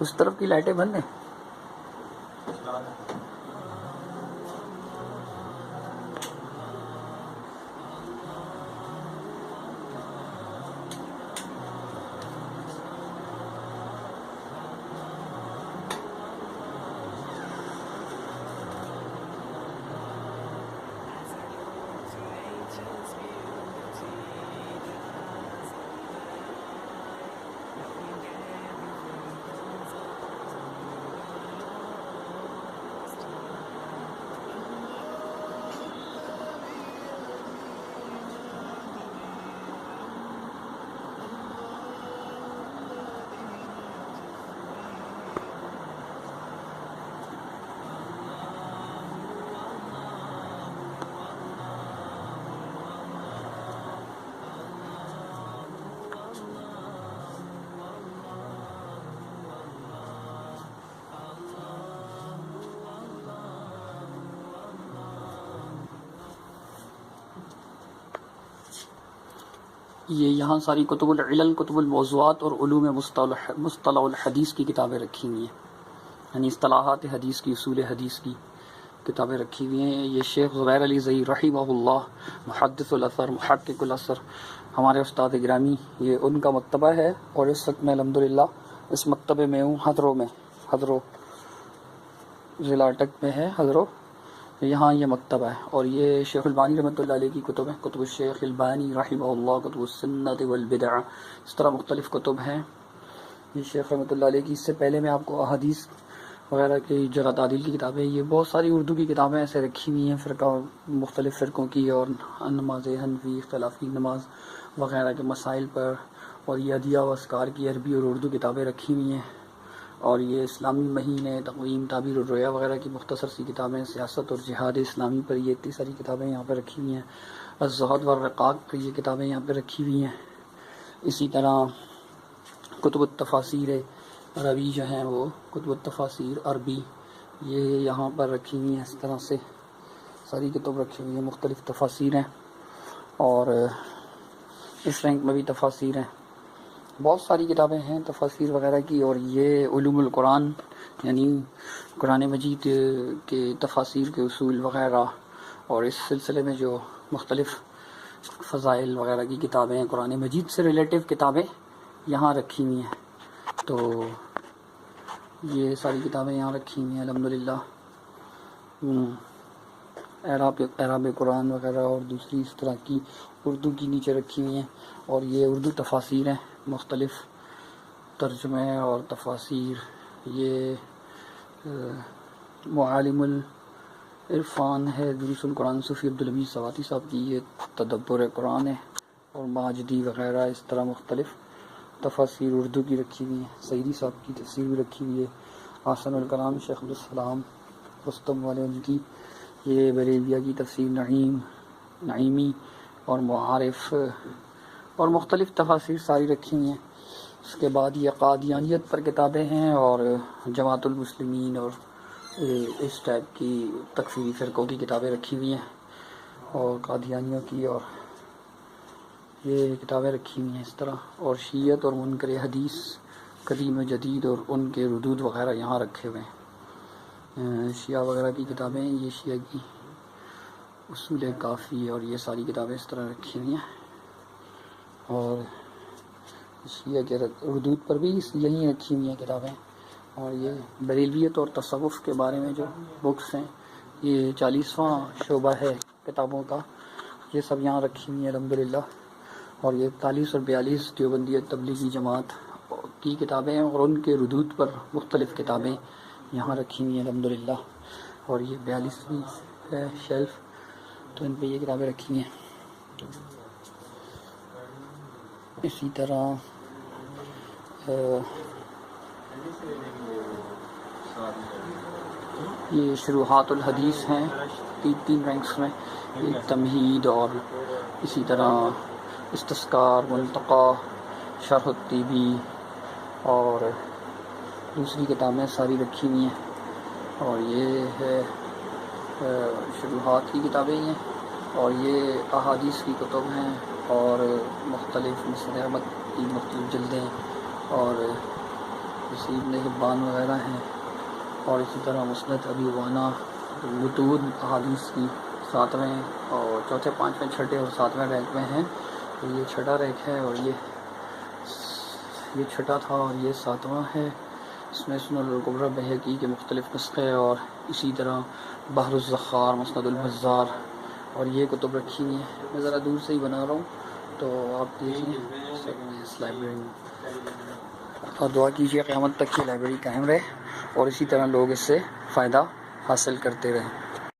اس طرف کی لائٹیں بند ہیں. یہ یہاں ساری کتب العلل، کتب الموضوعات اور علوم مصطلح الحدیث کی کتابیں رکھی ہوئی ہیں، یعنی اصطلاحات حدیث کی، اصول حدیث کی کتابیں رکھی ہوئی ہیں. یہ شیخ زبیر علی زئی رحمہ اللہ، محدث الاثر، محقق الاثر، ہمارے استاد گرامی، یہ ان کا مکتبہ ہے. اور اس وقت میں الحمدللہ اس مکتبے میں ہوں، حضرو ضلع اٹک میں ہے حضرو، یہاں یہ مکتبہ ہے. اور یہ شیخ البانی رحمۃ اللہ علیہ کی کتب ہیں، کتب الشیخ البانی رحمہ اللہ، کتب السنت والبدع، اس طرح مختلف کتب ہیں. یہ شیخ رحمۃ اللہ علیہ کی. اس سے پہلے میں آپ کو احادیث وغیرہ کی جرح تعدیل کی کتابیں، یہ بہت ساری اردو کی کتابیں ایسے رکھی ہوئی ہیں، مختلف فرقوں کی، اور نماز حنفی، اختلافی نماز وغیرہ کے مسائل پر. اور یہ ادعیہ و اذکار کی عربی اور اردو کتابیں رکھی ہوئی ہیں. اور یہ اسلامی مہینے، تقویم، تعبیر الرؤیا وغیرہ کی مختصر سی کتابیں، سیاست اور جہاد اسلامی پر یہ اتنی ساری کتابیں یہاں پہ رکھی ہوئی ہیں. الزہد والرقاق پر یہ کتابیں یہاں پہ رکھی ہوئی ہیں. اسی طرح کتب التفاسیر عربی جو ہیں، وہ کتب التفاسیر عربی یہ یہاں پر رکھی ہوئی ہیں. اس طرح سے ساری کتب رکھی ہوئی ہیں، مختلف تفاسیر ہیں، اور اس رینک میں بھی تفاسیر ہیں. بہت ساری کتابیں ہیں تفاسیر وغیرہ کی. اور یہ علوم القرآن، یعنی قرآن مجید کے تفاسیر کے اصول وغیرہ، اور اس سلسلے میں جو مختلف فضائل وغیرہ کی کتابیں ہیں، قرآن مجید سے ریلیٹیو کتابیں یہاں رکھی ہوئی ہیں. تو یہ ساری کتابیں یہاں رکھی ہوئی ہیں الحمدللہ. اعراب قرآن وغیرہ اور دوسری اس طرح کی اردو کی نیچے رکھی ہوئی ہیں. اور یہ اردو تفاسیر ہیں، مختلف ترجمے اور تفاسیر. یہ معالم العرفان ہے، دروس القرآن صوفی عبدالحمید سواتی صاحب کی، یہ تدبر قرآن ہے. اور ماجدی وغیرہ اس طرح مختلف تفاسیر اردو کی رکھی ہوئی ہیں. سعیدی صاحب کی تفسیر بھی رکھی ہوئی ہے. حسن الکلام شیخ عبدالسلام رستم والے ان کی. یہ بریلویہ کی تفسیر نعیمی اور معارف اور مختلف تفاسیر ساری رکھی ہوئی ہیں. اس کے بعد یہ قادیانیت پر کتابیں ہیں، اور جماعت المسلمین اور اس ٹائپ کی تکفیری فرقوں کی کتابیں رکھی ہوئی ہیں، اور قادیانیوں کی، اور یہ کتابیں رکھی ہوئی ہیں اس طرح. اور شیعت اور منکر حدیث قدیم و جدید اور ان کے ردود وغیرہ یہاں رکھے ہوئے ہیں. شیعہ وغیرہ کی کتابیں، یہ شیعہ کی اصول کافی، اور یہ ساری کتابیں اس طرح رکھی ہوئی ہیں. اور شیعہ کے ردود پر بھی یہی رکھی ہوئی ہیں کتابیں. اور یہ بریلویت اور تصوف کے بارے میں جو بکس ہیں، یہ 40واں شعبہ ہے کتابوں کا، یہ سب یہاں رکھی ہوئی ہیں الحمدللہ. اور یہ 41 اور 42 دیوبندیت تبلیغی جماعت کی کتابیں ہیں، اور ان کے ردود پر مختلف کتابیں یہاں رکھی ہوئی ہیں الحمدللہ. اور یہ 42ویں ہے شیلف، تو ان پہ یہ کتابیں رکھی ہوئی ہیں. اسی طرح یہ شروحات الحدیث ہیں تین رینکس میں، یہ تمہید، اور اسی طرح استذکار، منتقی، شرح الطیبی، اور دوسری کتابیں ساری رکھی ہوئی ہیں. اور یہ ہے شروحات کی کتابیں ہیں. اور یہ احادیث کی کتب ہیں، اور مختلف مسند احمد کی مختلف جلدیں، اور صحیح ابن حبان وغیرہ ہیں، اور اسی طرح مسند ابی عوانہ، متون احادیث کی 7ویں اور چوتھے، 5ویں، 6ٹھے اور 7ویں ریک میں ہیں. تو یہ 6ٹھا ریک ہے، اور یہ 6ٹھا تھا اور یہ 7واں ہے. اس میں سنن الکبریٰ بہقی کے مختلف نسخے، اور اسی طرح بحر الزخار، مسند البزار، اور یہ کتب رکھی ہوئی ہیں. میں ذرا دور سے ہی بنا رہا ہوں تو آپ دیکھیں اس لائبریری میں، اور دعا کیجیے قیامت تک کی لائبریری قائم رہے اور اسی طرح لوگ اس سے فائدہ حاصل کرتے رہیں.